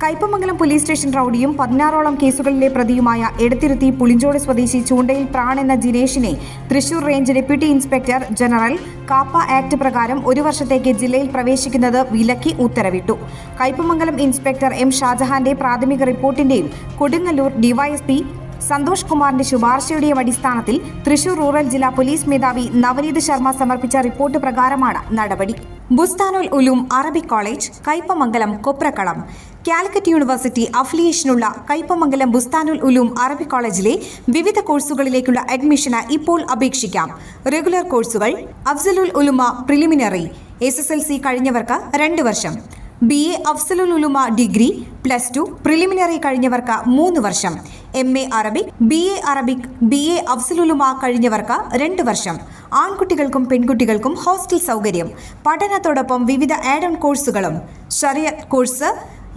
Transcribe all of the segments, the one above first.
Kaipamangalam police station റൌഡിയും 16ഓളം കേസുകളിലെ പ്രതിയുമായ എടത്തിരുത്തി പുളിഞ്ചോട് സ്വദേശി ചൂണ്ടയിൽ പ്രാൺ എന്ന ജിനേഷിനെ Thrissur range deputy inspector general KAAPA act പ്രകാരം 1 വർഷത്തേക്ക് ജില്ലയിൽ പ്രവേശിക്കുന്നത് വിലക്കി ഉത്തരവിട്ടു. കയ്പമംഗലം ഇൻസ്പെക്ടർ എം ഷാജഹാന്റെ പ്രാഥമിക റിപ്പോർട്ടിന്റെയും കൊടുങ്ങല്ലൂർ ഡിവൈഎസ്പി സന്തോഷ് കുമാറിന്റെ ശുപാർശയുടെയും അടിസ്ഥാനത്തിൽ തൃശൂർ റൂറൽ ജില്ലാ പോലീസ് മേധാവി നവനീത് ശർമ്മ സമർപ്പിച്ച റിപ്പോർട്ട് പ്രകാരമാണ് നടപടി. Bustanul Uloom Arabic college, Kaipamangalam, Koprakkalam. Calicut university അഫിലിയേഷനുള്ള കയ്പമംഗലം ബുസ്താനുൽ ഉലൂം അറബിക് കോളേജിലെ വിവിധ കോഴ്സുകളിലേക്കുള്ള അഡ്മിഷന് ഇപ്പോൾ അപേക്ഷിക്കാം. റെഗുലർ കോഴ്സുകൾ: അഫ്സലുൽ ഉലുമ പ്രിലിമിനറി, SSLC കഴിഞ്ഞവർക്ക് 2 വർഷം. BA അഫ്സലുൽ ഉലുമ ഡിഗ്രി, +2 പ്രിലിമിനറി കഴിഞ്ഞവർക്ക് 3 വർഷം. MA Arabic, BA Arabic, BA അഫ്സലുൽ Ulama കഴിഞ്ഞവർക്ക് 2 വർഷം. ആൺകുട്ടികൾക്കും പെൺകുട്ടികൾക്കും ഹോസ്റ്റൽ സൗകര്യം. പഠനത്തോടൊപ്പം വിവിധ ആഡ് ഓൺ കോഴ്സുകളും. ശരിയത്ത് course,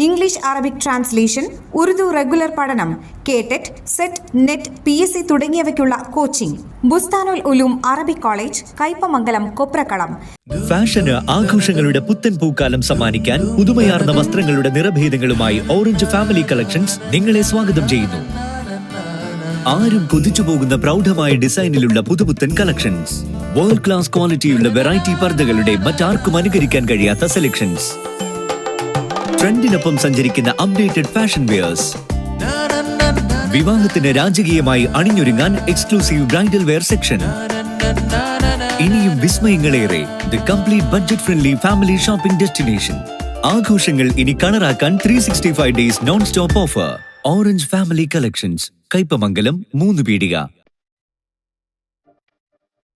English Arabic translation, Urdu regular പഠനം, കേടെറ്റ്, സെറ്റ്, നെറ്റ്, PSC തുടങ്ങിയവയ്ക്കുള്ള coaching. Bustanul Uloom Arabic college, Kaipamangalam, Koprakkalam. ഫാഷന് ആഘോഷങ്ങളുടെ പുത്തൻ പൂക്കാലം സമ്മാനിക്കാൻ പുതുമയാർന്ന വസ്ത്രങ്ങളുടെ നിറഭേദങ്ങളുമായി ഓറഞ്ച് ഫാമിലി കളക്ഷൻസ് നിങ്ങളെ സ്വാഗതം ചെയ്യുന്നു. ആരും കൊതിച്ചു പോകുന്ന പ്രൗഢമായ ഡിസൈനിലുള്ള പുതുപുത്തൻ കളക്ഷൻസ്, വേൾഡ് ക്ലാസ് ക്വാളിറ്റിയുള്ള വെറൈറ്റി പർദ്ദകളുടെ മറ്റാർക്കും അനുകരിക്കാൻ കഴിയാത്ത സെലക്ഷൻസ്, ട്രെൻഡിനൊപ്പം സഞ്ചരിക്കുന്ന അപ്ഡേറ്റഡ് ഫാഷൻ വെയേഴ്സ്, വിവാഹത്തിന് രാജകീയമായി അണിഞ്ഞൊരുങ്ങാൻ എക്സ്ക്ലൂസീവ് ബ്രൈഡൽ വെയർ സെക്ഷൻ. ഇനിയും വിസ്മയങ്ങളേറെ. The complete budget friendly family shopping destination. ആഘോഷങ്ങൾ ഇനി കളറാക്കാൻ 365 days non stop offer. Orange family collections, Kaipamangalam, 3 Peedika.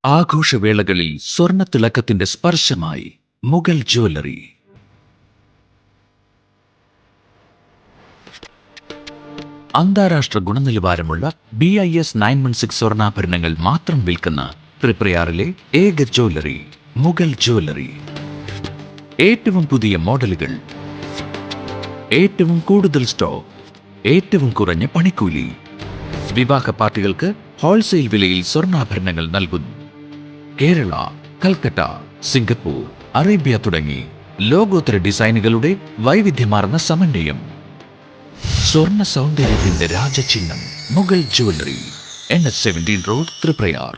ആഘോഷവേളകളിൽ സ്വർണ്ണത്തിളക്കത്തിന്റെ സ്പർശമായി മുഗൾ ജ്വല്ലറി. അന്താരാഷ്ട്ര ഗുണനിലവാരമുള്ള BIS 916 സ്വർണ്ണാഭരണങ്ങൾ മാത്രം വിൽക്കുന്ന തൃപ്രയാറിലെ ഏക ജ്വല്ലറി മുഗൾ ജ്വല്ലറി. ഏറ്റവും പുതിയ മോഡലുകൾ, ഏറ്റവും കൂടുതൽ സ്റ്റോക്ക്, ഏറ്റവും കുറഞ്ഞ പണിക്കൂലി. വിവാഹ പാർട്ടികൾക്ക് ഹോൾസെയിൽ വിലയിൽ സ്വർണ്ണാഭരണങ്ങൾ നൽകുന്നു. കേരള, കൽക്കട്ട, സിംഗപ്പൂർ, അറേബ്യ തുടങ്ങി ലോകോത്തര ഡിസൈനുകളുടെ വൈവിധ്യമാർന്ന സമന്വയം. സ്വർണ്ണ സൗന്ദര്യത്തിന്റെ രാജചിഹ്നം Mughal jewellery, NH 17 road, Triprayar.